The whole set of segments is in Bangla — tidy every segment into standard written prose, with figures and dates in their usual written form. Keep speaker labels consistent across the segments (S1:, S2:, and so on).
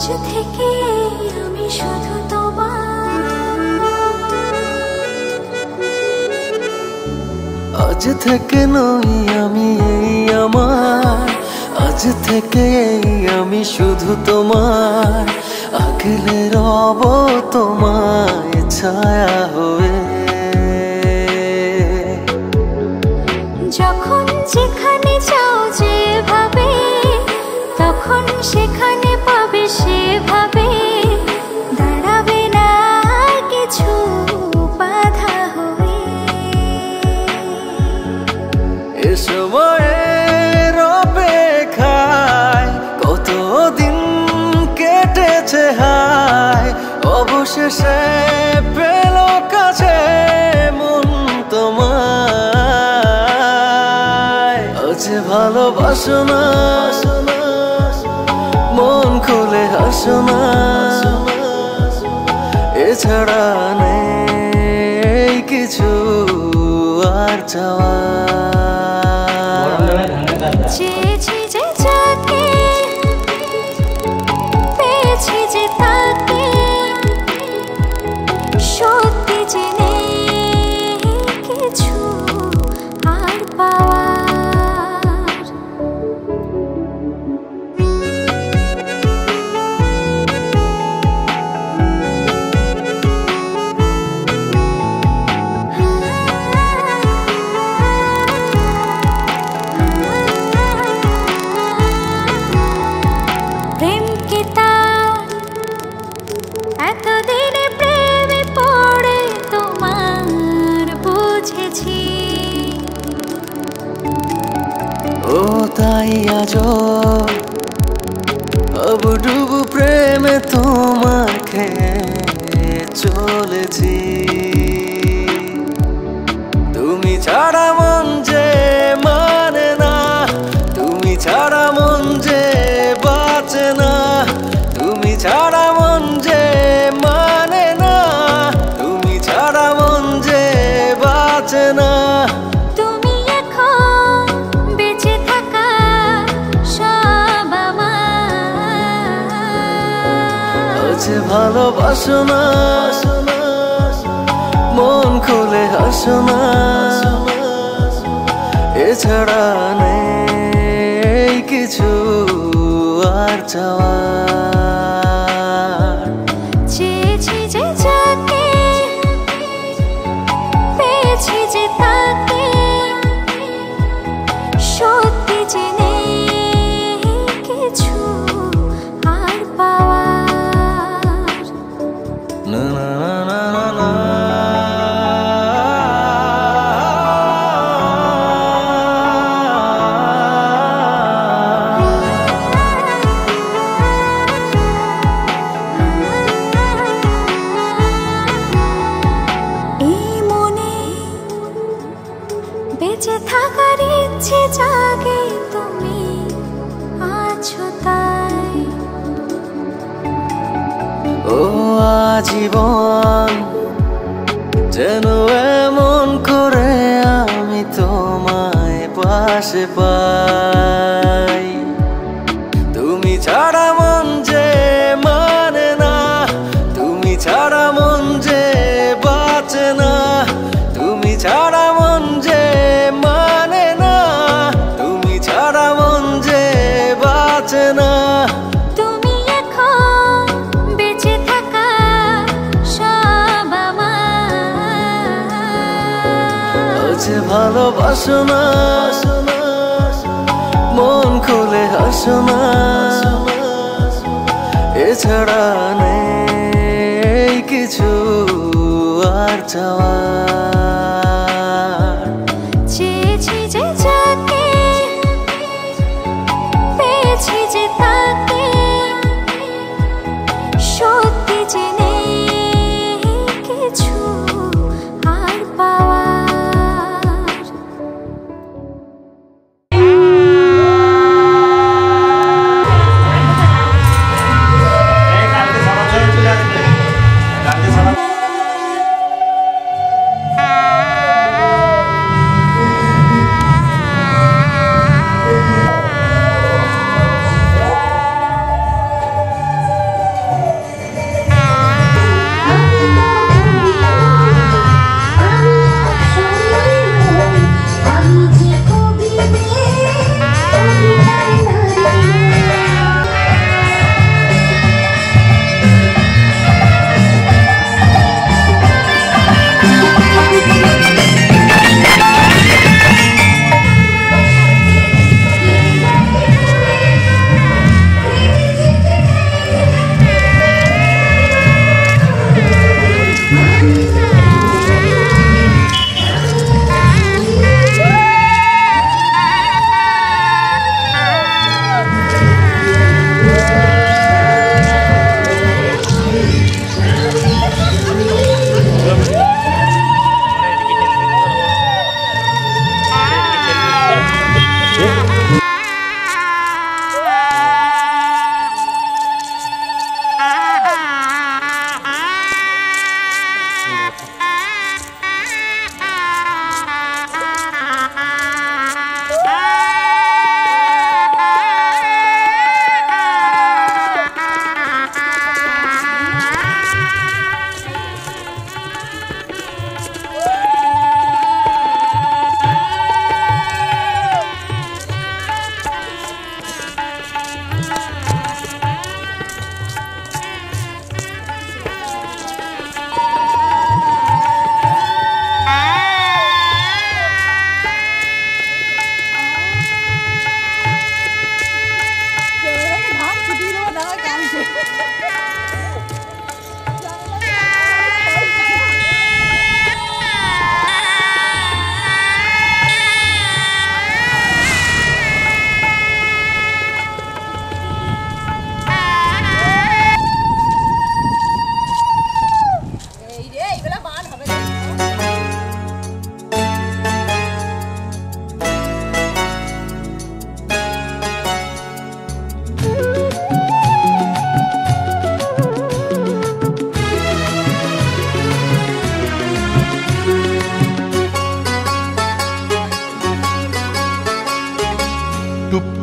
S1: থেকে আমি শুধু তোমার,
S2: আজ থেকে নই আমি এই আমার, আজ থেকে আমি শুধু তোমার, আগলে রব তোমায় ছায়া হয়ে।
S1: যখন যেখানে চাও যেভাবে, তখন সেখানে পাবে সেভাবে, দাঁড়াবে না কিছু বাধা হয়ে।
S2: এ সময়ের অপেক্ষায় কতদিন কেটেছে হায়, অবশেষে পেল কাছে মন তোমায়। আজ ভালোবাসো না, মন খুলে হাসো না, এছাড়া নেই কিছু আর চাওয়া।
S1: চেয়েছি যে যাকে, পেয়েছি যে তাকে, সত্যি যে নেই কিছু আর পাওয়ার। প্রেমকে তার এতদিনে প্রেমে পড়ে তোমার বুঝেছি।
S2: ও তাই আজো ডুবু প্রেমে তোমার খেয়ে চলেছি। তুমি ছাড়া মন যে মানে না, তুমি ছাড়া মন যে বাঁচে না, তুমি ছাড়া মন যে মানে না, তুমি ছাড়া মন যে বাঁচে না।
S1: তুমি এখন বেঁচে থাকা সব আমার।
S2: আজ ভালোবাসো না, মন খুলে হাসো না, এছাড়া নেই কিছু আর চাওয়া।
S1: চেয়েছি যে যাকে, পেয়েছি যে তাকে, সত্যি যে নেই কিছু আর পাওয়ার।
S2: না না না না না।
S1: এই মনে বেঁচে থাকার ইচ্ছে জাগে, তুমি আছো তাই।
S2: ও আজীবন যেন এমন করে আমি তোমায় পাশে পাই। তুমি ছাড়া মন যে মানে না, তুমি ছাড়া মন যে বাঁচে না, তুমি ছাড়া মন যে মানে না, তুমি ছাড়া মন যে বাঁচে না।
S1: তুমি এখন বেঁচে থাকা সব আমার।
S2: আজ ভালোবাসো না, মন খুলে হাসো না, এছাড়া নেই কিছু আর চাওয়া।
S1: চেয়েছি যে যাকে, পেয়েছি যে তাকে, সত্যি যে নেই কিছু আর পাওয়ার।
S3: কালকে সবার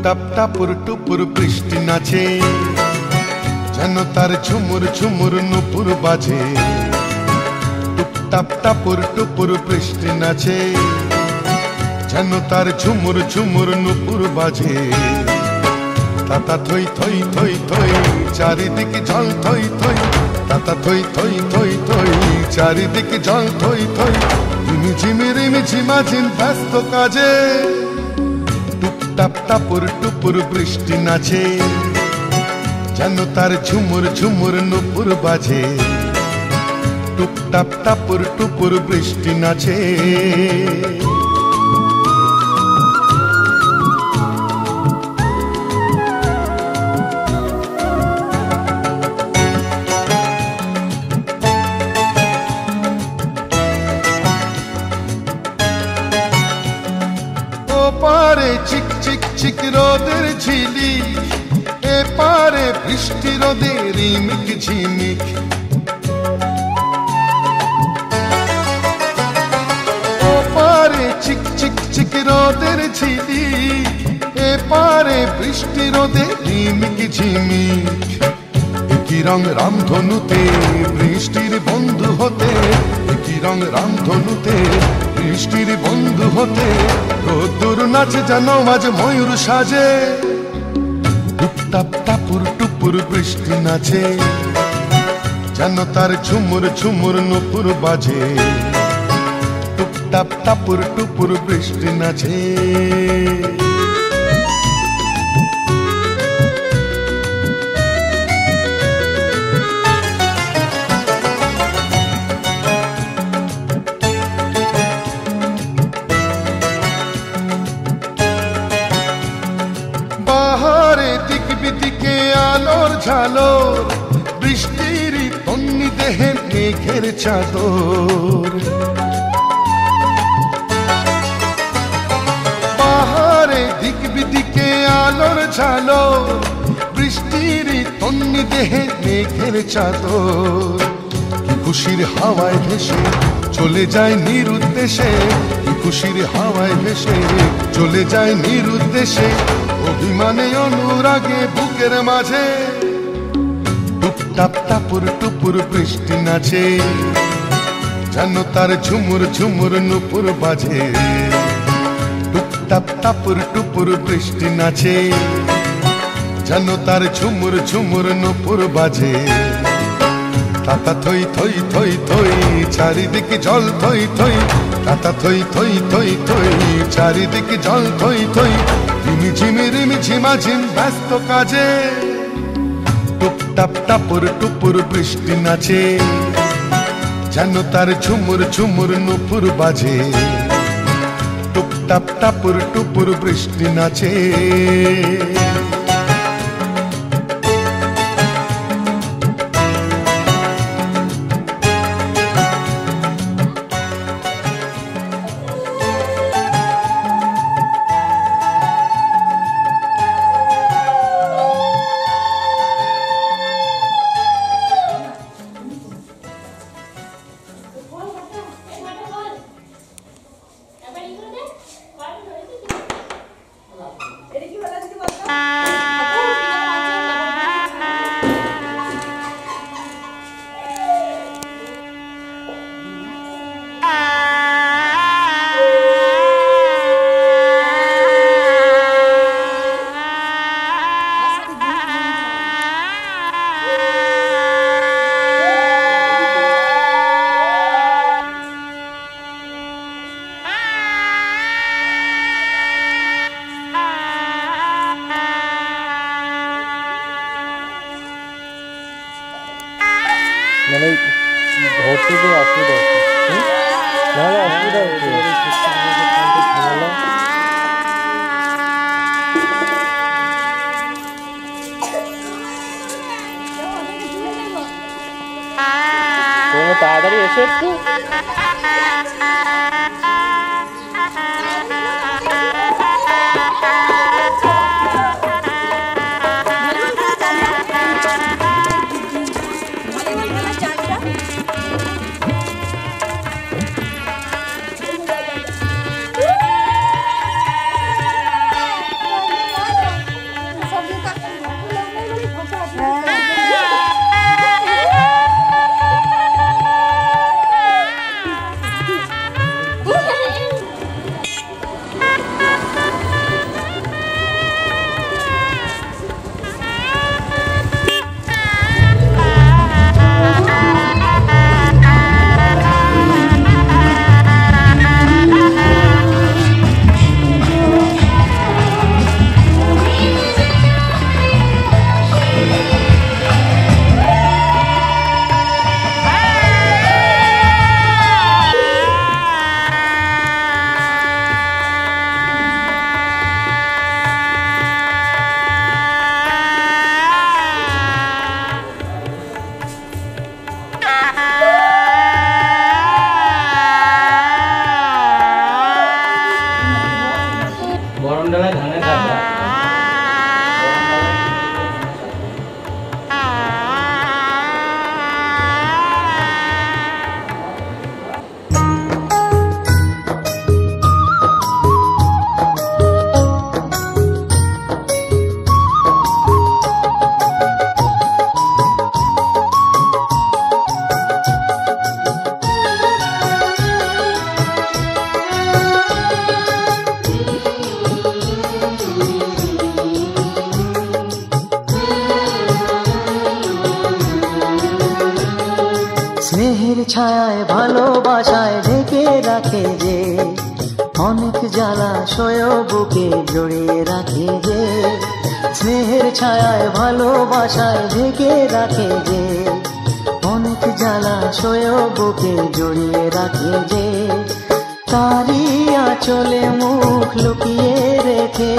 S3: টুপটাপ টাপুর টুপুর বৃষ্টি নাচে, যেন তার ঝুমুর ঝুমুর নুপুর বাজে। টুপটাপ টাপুর টুপুর বৃষ্টি নাচে, যেন তার ঝুমুর ঝুমুর নুপুর বাজে। তাতা থই থই থই থই চারিদিকে জল থই থই, তাতা থই থই থই থই চারিদিকে জল থই থই। রিমি ঝিমি রিমি ঝিমাঝিম ব্যস্ত কাজে, টুপটাপ টাপুর টুপুর বৃষ্টি নাচে, যেন তার ঝুমুর ঝুমুর নুপুর বাজে। টুপটাপ টাপুর টুপুর বৃষ্টি নাচে। পারে চিক চিক চিক রোদের ঝিলি, এ পারে বৃষ্টি রোদের রিমিক ঝিমিক। ও পারে চিক চিক চিক রোদের ঝিলি, এ পারে বৃষ্টি রোদের রিমিক ঝিমিক। একই রং রামধনুতে বৃষ্টির বন্ধু হতে, একই রং রামধনুতে বৃষ্টির বন্ধু হতে। রোদ্দুর নাচে যেন আজ ময়ূর সাজে, টুপটাপ টাপুর টুপুর বৃষ্টি নাচে, যেন তার ঝুমুর ঝুমুর নুপুর বাজে। টুপটাপ টাপুর টুপুর বৃষ্টি নাচে। বাহারে দিক বিদিকে আলোর ঝালোর, বৃষ্টির তন্নি দেহে মেঘের চাদর। বাহারে দিক বিদিকে আলোর ঝালোর, বৃষ্টির তন্নি দেহে মেঘের চাদর। কি খুশির হাওয়ায় ভেসে চলে যায় নিরুদ্দেশে, কি খুশির হাওয়ায় ভেসে চলে যায় নিরুদ্দেশে। অভিমানে অনুরাগে বুকের মাঝে, টুপটাপ টাপুর টুপুর বৃষ্টি নাচে, যেন তার ঝুমুর ঝুমুর নুপুর বাজে। টুপটাপ টাপুর টুপুর বৃষ্টি নাচে, যেন তার ঝুমুর ঝুমুর নুপুর বাজে। তাতা থই থই থই থই চারিদিকে জল থই থই, তাতা থই থই থই থই চারিদিকে জল থই থই। রিমি ঝিমি রিমি ঝিমাঝিম ব্যস্ত কাজে, টুপটাপ টাপুর টুপুর বৃষ্টি নাচে, যেন তার ঝুমুর ঝুমুর নুপুর বাজে। টুপটাপ টাপুর টুপুর বৃষ্টি নাচে।
S4: মানে ধরতে যে অসুবিধা হচ্ছে, নাহলে অসুবিধা হচ্ছে। তোমরা তাড়াতাড়ি এসে একটু
S5: স্নেহের ছায়ায় ভালোবাসায় ঢেকে রাখে যে, অনেক জ্বালাশয় বুকে জড়িয়ে রাখে যে। স্নেহের ছায়ায় ভালোবাসায় ঢেকে রাখে যে, অনেক জ্বালাশয় বুকে জড়িয়ে রাখে যে। তারি আঁচলে মুখ লুকিয়ে রেখে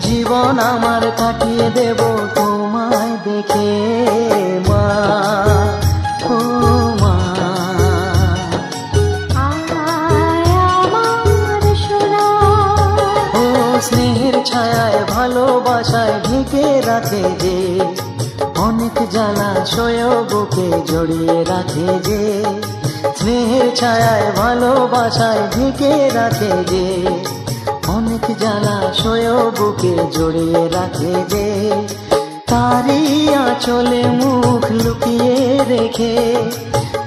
S5: জীবন আমার কাটিয়ে দেব তোমায় দেখে মা, ও মা। ও স্নেহের ছায়ায় ভালোবাসায় ঢেকে রাখে যে, অনেক জ্বালাশয় বুকে জড়িয়ে রাখে যে। স্নেহের ছায়ায় ভালোবাসায় ঢেকে রাখে যে, অনেক জ্বালাশয় বুকে জড়িয়ে রাখে যে। তারি আঁচলে মুখ লুকিয়ে রেখে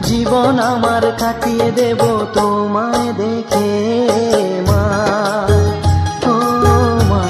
S5: জীবন আমার কাটিয়ে দেব তোমায় দেখে মা, ও মা।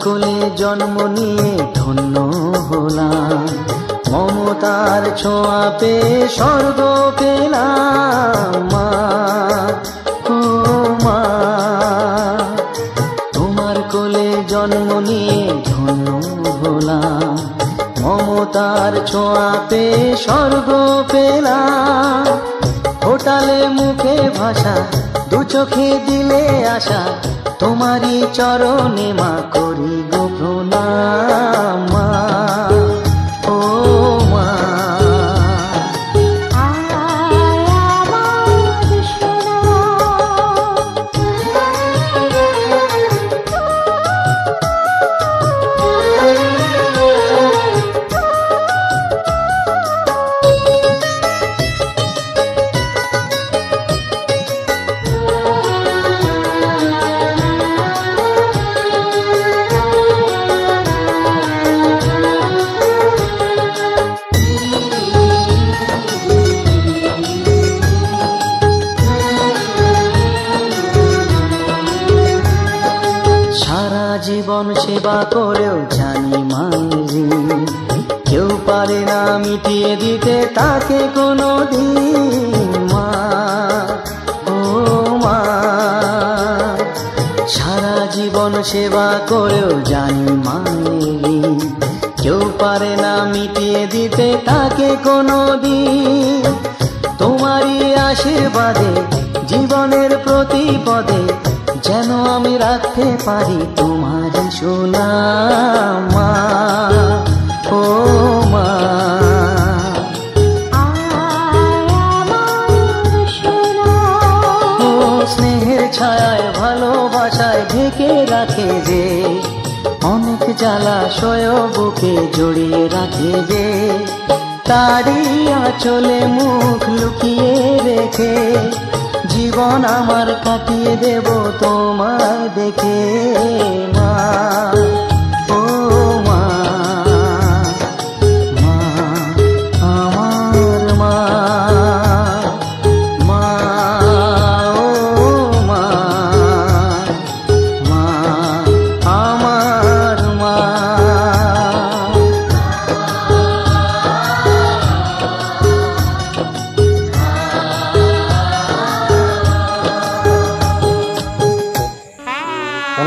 S5: কোলে জন্ম নিয়ে ধন্য হলাম, মমতার ছোঁয়া পেয়ে স্বর্গ পেলাম মা, ও মা। তোমার কোলে জন্ম নিয়ে ধন্য হলাম, মমতার ছোঁয়া পেয়ে স্বর্গ পেলাম। ফোটালে মুখে ভাষা, দু চোখে দিলে আশা, তোমারই চরণে মা করি গো প্রণাম মা, ও মা। জীবন সেবা করেও জানি মায়ের, কেউ পারে না মিটিয়ে দিতে তাকে কোনো দিন মা, ও মা। সারা জীবন সেবা করেও জানি মায়ের, কেউ পারে না মিটিয়ে দিতে তাকে কোনো দিন। তোমারই আশীর্বাদে জীবনের প্রতি পদে যেন আমি রাখতে পারি তোমার সুনাম মা, ও মা। ও স্নেহের ছায়ায় ভালোবাসায় ঢেকে রাখে যে, অনেক জ্বালাশয় বুকে জড়িয়ে রাখে যে। তারি আঁচলে মুখ লুকিয়ে রেখে জীবন আমার কাটিয়ে দেব তোমায় দেখে মা, ও মা, মা আমার মা, মা, ও মা, মা আমার মা।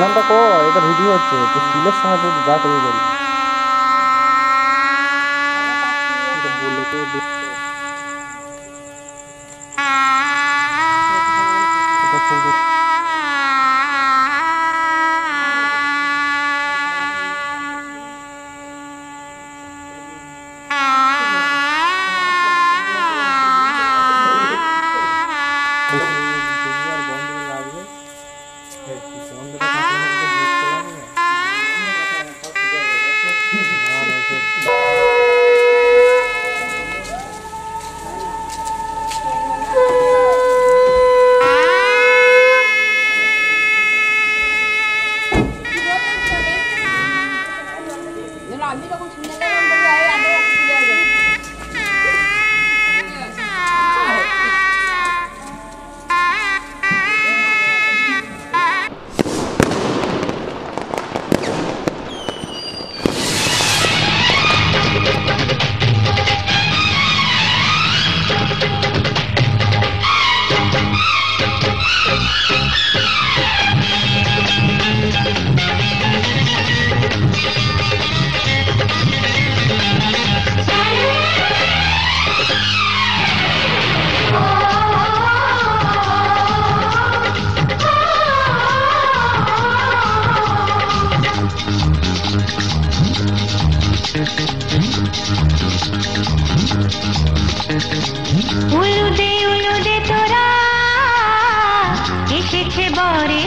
S4: নামটা কো, এটা ভিডিও হচ্ছে তো স্টিলের সাহায্যে যা করে বলি বলে তো দেখতে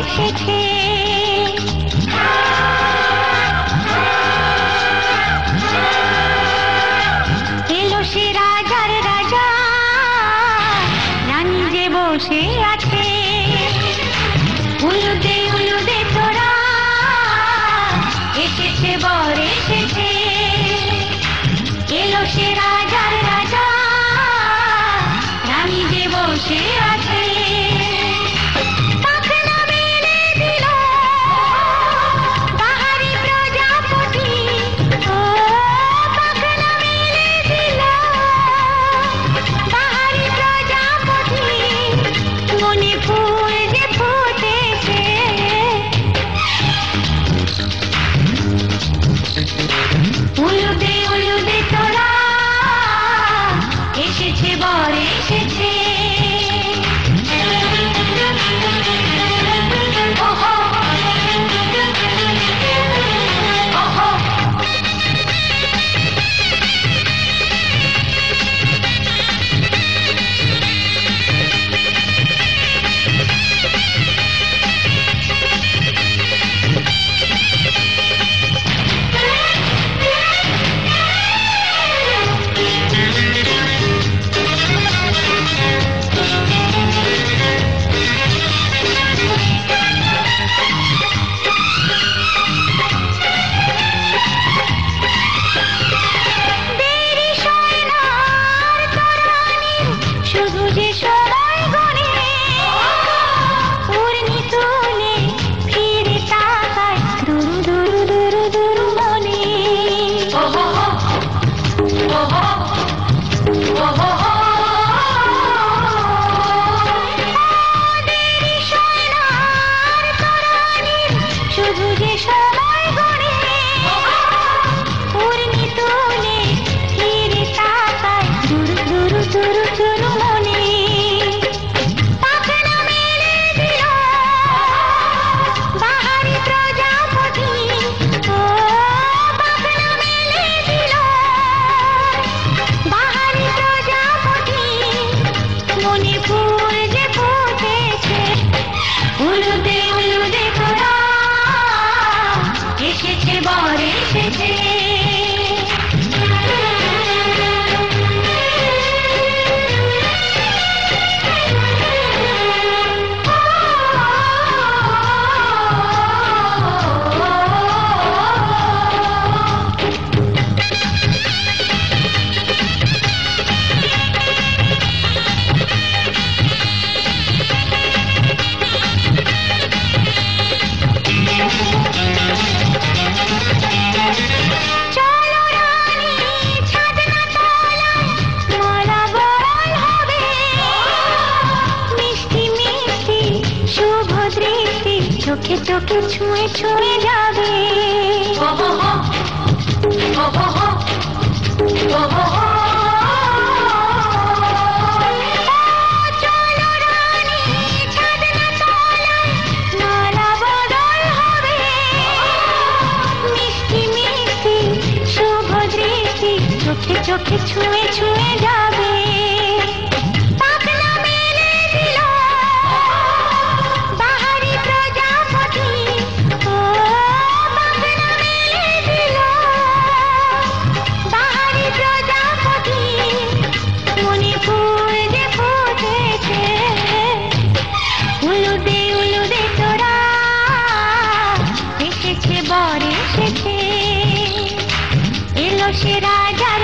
S1: এসেছে। এলো সে রাজার রাজা, রানী যে বসে আছে। উলুদে উলুদে তোরা, এসেছে বর এসেছে। এলো সে রাজার রাজা, রানী যে বসে আছে। পাখনা মেলে দিল বাহারি প্রজাপতি, ও পাখনা মেলে দিল বাহারি প্রজাপতি। মনে ফুল যে ফুটেছে, উলুদে উলুদে তোরা, এসেছে বর এসেছে। ওহো, ওহো। দেরি সয় না আর তরানির, শুধু যে সময় গণে। উর্মি তুলে ফিরে তাকায় দুরু দুরু দুরু দুরু মনে। দেরি সয় না আর তরানির, শুধু যে সময় গণে। উর্মি তুলে ফিরে তাকায় দুরু দুরু দুরু দুরু মনে। পাখনা মেলে দিল বাহারি প্রজাপতি, ও পাখনা মেলে দিল বাহারি প্রজাপতি। মনে ফুল যে ফুটেছে, উলুদে উলুদে তোরা, এসেছে বর এসেছে। চলো রানী ছাদনা তলায়, মালা বরণ হবে। মিষ্টি মিষ্টি শুভ দৃষ্টি চোখে চোখে ছুঁয়ে ছুঁয়ে যাবে। চলো রানী ছাদনা তলায়, মালা বদল হবে। মিষ্টি মিষ্টি শুভ দৃষ্টি চোখে চোখে ছুঁয়ে ছুঁয়ে যাবে। পাখনা মেলে দিল বাহারি প্রজাপতি, ও পাখনা মেলে দিল বাহারি প্রজাপতি। মনে ফুল যে ফুটেছে, উলুদে উলুদে তোরা, এসেছে বর এসেছে। এলো সে রাজার